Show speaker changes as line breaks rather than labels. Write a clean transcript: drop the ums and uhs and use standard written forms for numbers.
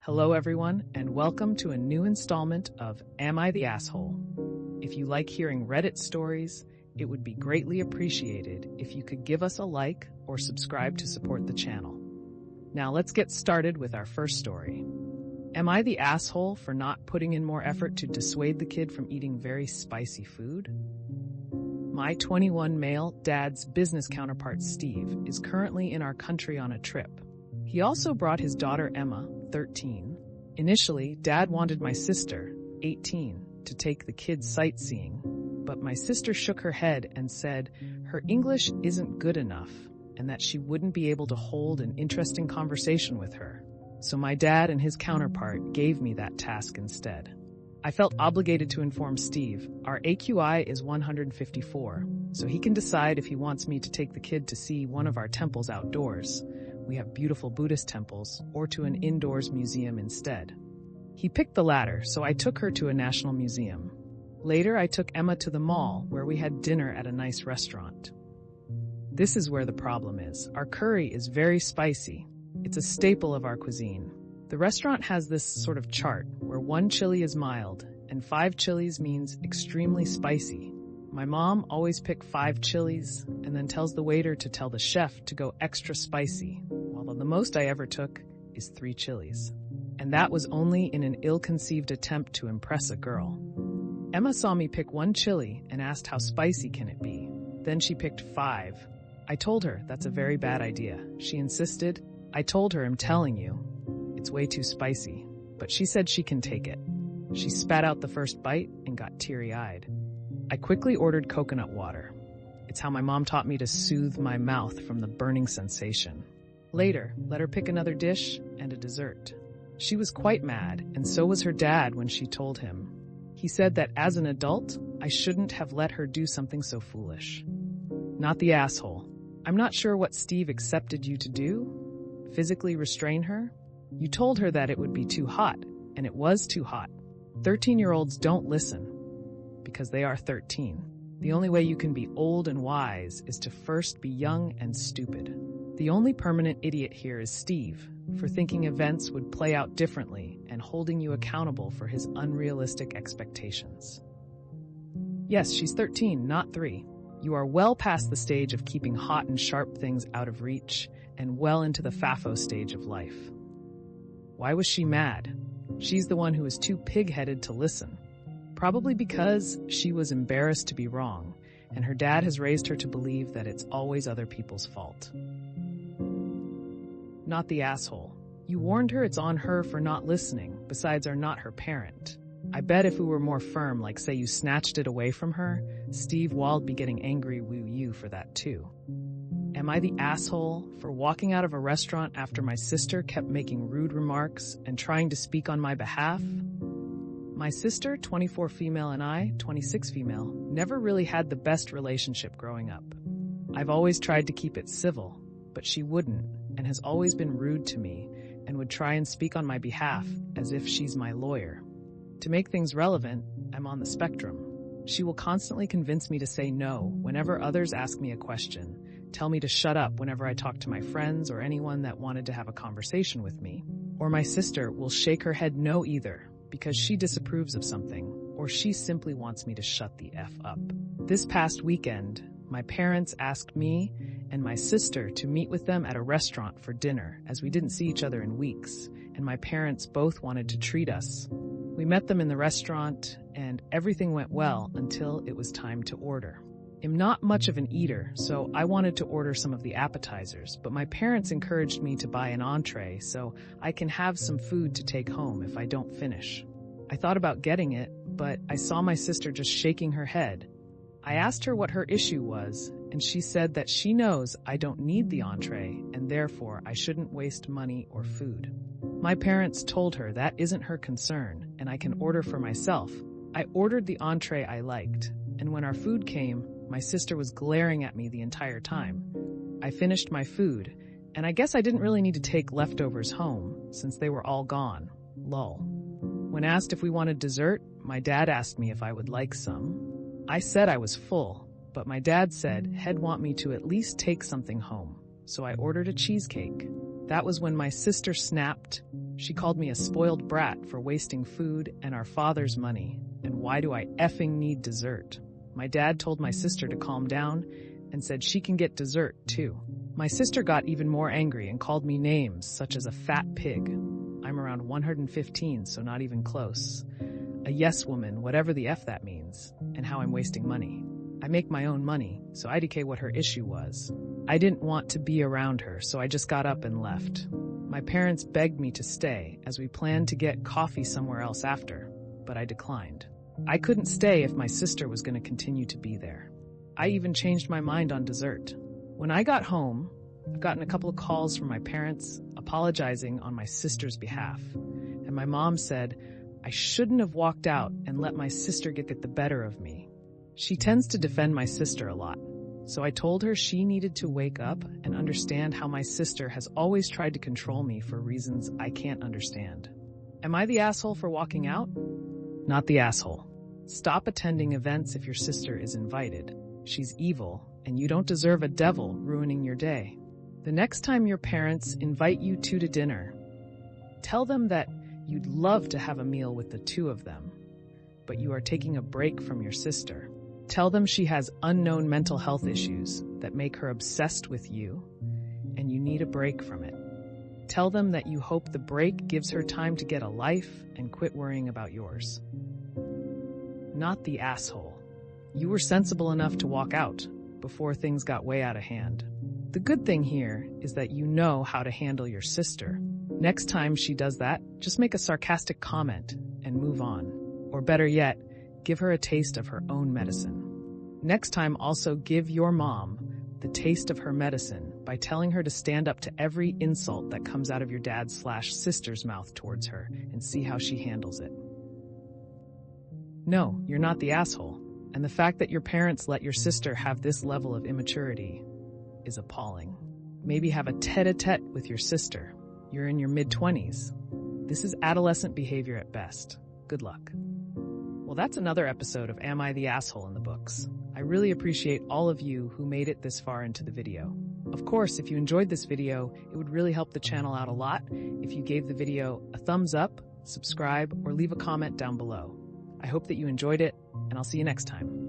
Hello everyone, and welcome to a new installment of Am I the Asshole? If you like hearing Reddit stories, it would be greatly appreciated if you could give us a like or subscribe to support the channel. Now let's get started with our first story. Am I the asshole for not putting in more effort to dissuade the kid from eating very spicy food? My 21 male dad's business counterpart Steve is currently in our country on a trip. He also brought his daughter Emma, 13. Initially, Dad wanted my sister, 18, to take the kids sightseeing, but my sister shook her head and said her English isn't good enough and that she wouldn't be able to hold an interesting conversation with her. So my dad and his counterpart gave me that task instead. I felt obligated to inform Steve our AQI is 154, so he can decide if he wants me to take the kid to see one of our temples outdoors. We have beautiful Buddhist temples, or to an indoors museum instead. He picked the latter, so I took her to a national museum. Later, I took Emma to the mall, where we had dinner at a nice restaurant. This is where the problem is. Our curry is very spicy. It's a staple of our cuisine. The restaurant has this sort of chart, where 1 chili is mild, and 5 chilies means extremely spicy. My mom always picks 5 chilies, and then tells the waiter to tell the chef to go extra spicy, while the most I ever took is 3 chilies. And that was only in an ill-conceived attempt to impress a girl. Emma saw me pick 1 chili and asked how spicy can it be. Then she picked 5. I told her that's a very bad idea. She insisted. I told her I'm telling you, it's way too spicy, but she said she can take it. She spat out the first bite and got teary-eyed. I quickly ordered coconut water. It's how my mom taught me to soothe my mouth from the burning sensation. Later, let her pick another dish and a dessert. She was quite mad, and so was her dad when she told him. He said that as an adult, I shouldn't have let her do something so foolish. Not the asshole. I'm not sure what Steve accepted you to do. Physically restrain her? You told her that it would be too hot, and it was too hot. 13-year-olds don't listen. Because they are 13. The only way you can be old and wise is to first be young and stupid. The only permanent idiot here is Steve, for thinking events would play out differently and holding you accountable for his unrealistic expectations. Yes, she's 13, not 3. You are well past the stage of keeping hot and sharp things out of reach, and well into the FAFO stage of life. Why was she mad? She's the one who is too pig-headed to listen. Probably because she was embarrassed to be wrong, and her dad has raised her to believe that it's always other people's fault. Not the asshole. You warned her it's on her for not listening, besides are not her parent. I bet if we were more firm, like say you snatched it away from her, Steve Wall'd be getting angry with you for that too. Am I the asshole for walking out of a restaurant after my sister kept making rude remarks and trying to speak on my behalf? My sister, 24 female, and I, 26 female, never really had the best relationship growing up. I've always tried to keep it civil, but she wouldn't, and has always been rude to me, and would try and speak on my behalf as if she's my lawyer. To make things relevant, I'm on the spectrum. She will constantly convince me to say no whenever others ask me a question, tell me to shut up whenever I talk to my friends or anyone that wanted to have a conversation with me. Or my sister will shake her head no either, because she disapproves of something, or she simply wants me to shut the F up. This past weekend, my parents asked me and my sister to meet with them at a restaurant for dinner, as we didn't see each other in weeks, and my parents both wanted to treat us. We met them in the restaurant, and everything went well until it was time to order. I'm not much of an eater, so I wanted to order some of the appetizers, but my parents encouraged me to buy an entree so I can have some food to take home if I don't finish. I thought about getting it, but I saw my sister just shaking her head. I asked her what her issue was, and she said that she knows I don't need the entree, and therefore I shouldn't waste money or food. My parents told her that isn't her concern, and I can order for myself. I ordered the entree I liked, and when our food came, my sister was glaring at me the entire time. I finished my food, and I guess I didn't really need to take leftovers home, since they were all gone. Lol. When asked if we wanted dessert, my dad asked me if I would like some. I said I was full, but my dad said he'd want me to at least take something home, so I ordered a cheesecake. That was when my sister snapped, She called me a spoiled brat for wasting food and our father's money. And why do I effing need dessert? My dad told my sister to calm down and said she can get dessert too. My sister got even more angry and called me names such as a fat pig. I'm around 115, so not even close. A yes woman, whatever the F that means, and how I'm wasting money. I make my own money, so IDK what her issue was. I didn't want to be around her, so I just got up and left. My parents begged me to stay, as we planned to get coffee somewhere else after, but I declined. I couldn't stay if my sister was going to continue to be there. I even changed my mind on dessert. When I got home, I've gotten a couple of calls from my parents apologizing on my sister's behalf, and my mom said I shouldn't have walked out and let my sister get the better of me. She tends to defend my sister a lot, so I told her she needed to wake up and understand how my sister has always tried to control me for reasons I can't understand. Am I the asshole for walking out? Not the asshole. Stop attending events if your sister is invited. She's evil, and you don't deserve a devil ruining your day. The next time your parents invite you two to dinner, tell them that you'd love to have a meal with the two of them, but you are taking a break from your sister. Tell them she has unknown mental health issues that make her obsessed with you, and you need a break from it. Tell them that you hope the break gives her time to get a life and quit worrying about yours. Not the asshole. You were sensible enough to walk out before things got way out of hand. The good thing here is that you know how to handle your sister. Next time she does that, just make a sarcastic comment and move on. Or better yet, give her a taste of her own medicine. Next time, also give your mom the taste of her medicine by telling her to stand up to every insult that comes out of your dad's/sister's mouth towards her and see how she handles it. No, you're not the asshole, and the fact that your parents let your sister have this level of immaturity is appalling. Maybe have a tete-a-tete with your sister. You're in your mid-20s. This is adolescent behavior at best. Good luck. Well, that's another episode of Am I the Asshole in the books. I really appreciate all of you who made it this far into the video. Of course, if you enjoyed this video, it would really help the channel out a lot if you gave the video a thumbs up, subscribe, or leave a comment down below. I hope that you enjoyed it, and I'll see you next time.